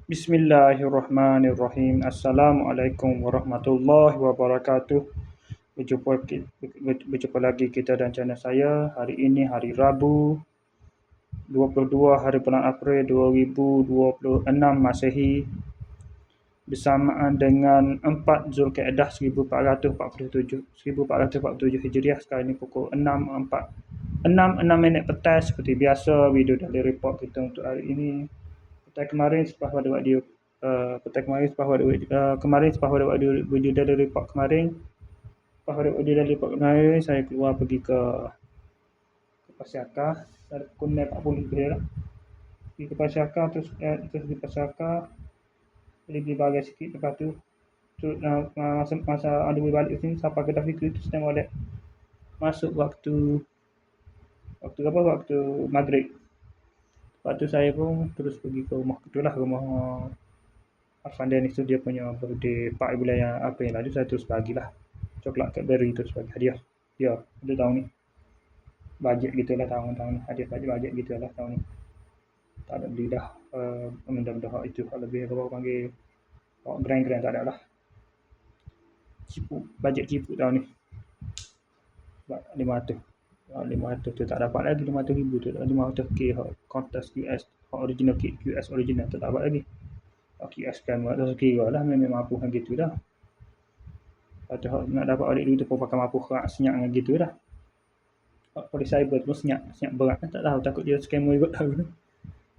Bismillahirrahmanirrahim. Assalamualaikum warahmatullahi wabarakatuh. Berjumpa lagi kita dan channel saya. Hari ini hari Rabu, 22 hari bulan April 2026 Masehi, bersamaan dengan 4 Zulkaedah 1447 Hijriah. Sekarang ini pukul 6.06 petang. Seperti biasa, video dari report kita untuk hari ini. Kemarin setelah pada video dari report kemarin, saya keluar pergi ke Pasiakah pada pukul 9.40 lah. Pergi ke Pasiakah, terus di Pasiakah pergi bagai sikit. Lepas tu masa ada balik sini sampai ke Dafiq, terus tengok ada masuk waktu maghrib. Lepas tu saya pun terus pergi ke rumah Arfan Dennis tu. Dia punya birthday 4 bulan yang April lalu. Saya terus bagilah coklat Cadbury terus bagi hadiah dia. Ada tahun ni bajet gitulah, tahun ni hadiah bajet gitulah tahun ni. Tak ada beli dah benda-benda itu lebih apa panggil grand tak ada lah. Bajet cipu tahun ni sebab 500 tu tak dapat lagi. 500,000 tu 500k kontes QS original kit, QS original tu tak dapat lagi. QS kan buat kira lah memang mampu kan gitu dah. Lepas tu nak dapat balik duit tu pun pakai mampu senyap dengan gitu dah. Polis cyber tu senyap berat kan, tak tahu, takut dia scammer juga tahu tu.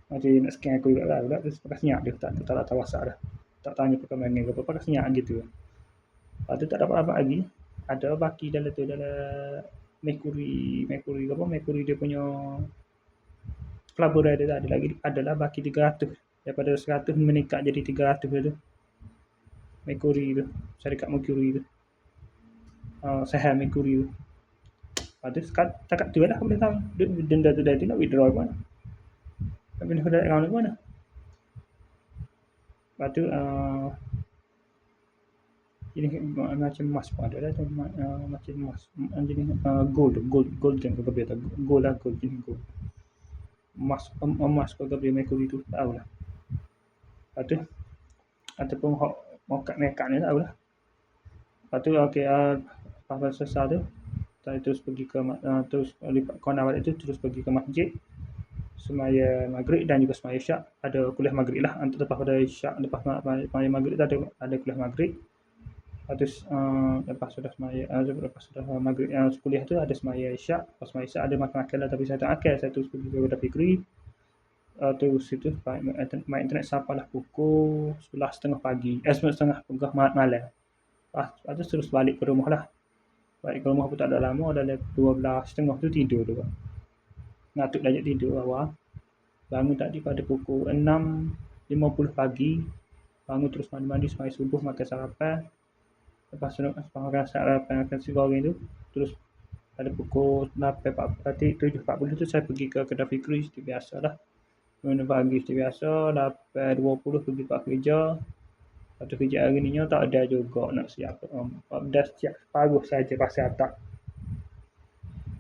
Macam dia nak scam aku juga tahu dah. Terus pakai senyap dia, tak tahu asal dah. Tak tanya pakai mana ke apa, pakai senyap gitu. Lepas tu tak dapat lagi. Ada baki dalam Mercury dia punya pelabur ada lagi, adalah baki 300. Daripada 100 meningkat jadi 300 tu. Mercury tu, syarikat Mercury tu. Saham Mercury tu. Lepas tu takat tu lah boleh tahu. Denda tu dah tu nak withdraw ke mana? Nak pindah ke account ke mana? Lepas tu ini macam emas pun ada lah. Macam emas jenis gold kan ke biasa. Gold jenis gold. Emas ke biasa Mercury tu tahu lah. Lepas tu ataupun mokat makeup ni tahu lah. Lepas tu pasal selesai tu saya terus pergi ke terus lipat corner balik tu, terus pergi ke masjid semaya maghrib dan juga semaya isyak. Ada kuliah maghrib lah lepas pada isyak. Lepas semaya maghrib tu ada kuliah maghrib. Lepas sudah maghrib kuliah tu ada semaya isyak. Lepas semaya isyak ada makan lah, tapi saya tak makan. Saya terus pergi ke Dafiq. Terus itu main internet sampailah pukul 11.30 pagi. 11.30 malam. Lepas tu terus balik ke rumah lah. Balik ke rumah pun tak ada lama. Dalam 12.30 tu tidur tu. Ngatuk dah tidur awal. Bangun tadi pada pukul 6.50 pagi. Bangun terus mandi semaya subuh, makan sarapan. Lepas makan sarapan, makan nasi goreng tu, terus pada pukul 7.40 tu saya pergi ke kedai Fikri seperti biasalah. Minum pagi seperti biasa. 8.20 pergi buat kerja. Lepas tu kerja hari ni tak ada juga nak siap. Dah siap separuh saja pasal tak.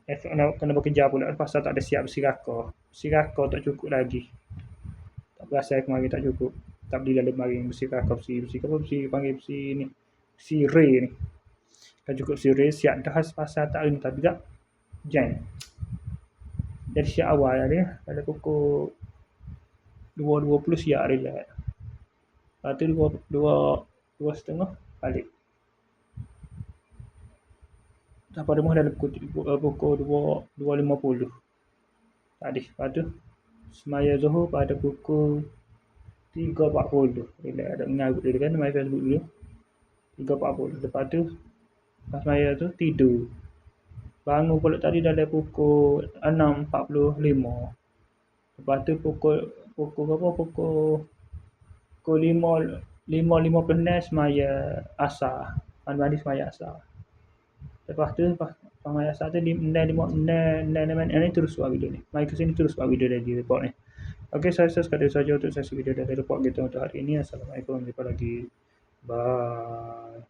Esok nak kena bekerja pula pasal tak ada siap bersiraka tak cukup lagi. Tak berasa kemarin tak cukup. Tak beli dalam kemarin bersiraka panggil ni. Si Ray ni. Kan cukup si Ray siap dah pasal tak ni, tapi tak jam. Dari siap awal dia pada pukul 2.20 siap relax. Lepas tu 2.30 balik. Sampai rumah dalam pukul 2.50 tadi. Lepas tu semaya Zuhur pada pukul 3.40. Relax, ada mengarut dulu kan main Facebook dulu. 3.40. Lepas tu pas semaya tu tidur. Bangun pula tadi dalam pukul 6.45. Lepas tu pukul berapa? Pukul 5.56 semaya asar. Mandi semaya asar. Lepas tu semaya asar tu 6.5 terus buat video ni. Mari ke sini terus buat video dari report ni. Okey, saya sekadar saja untuk sesi video dari report kita untuk hari ini. Assalamualaikum. Jumpa lagi. Bye.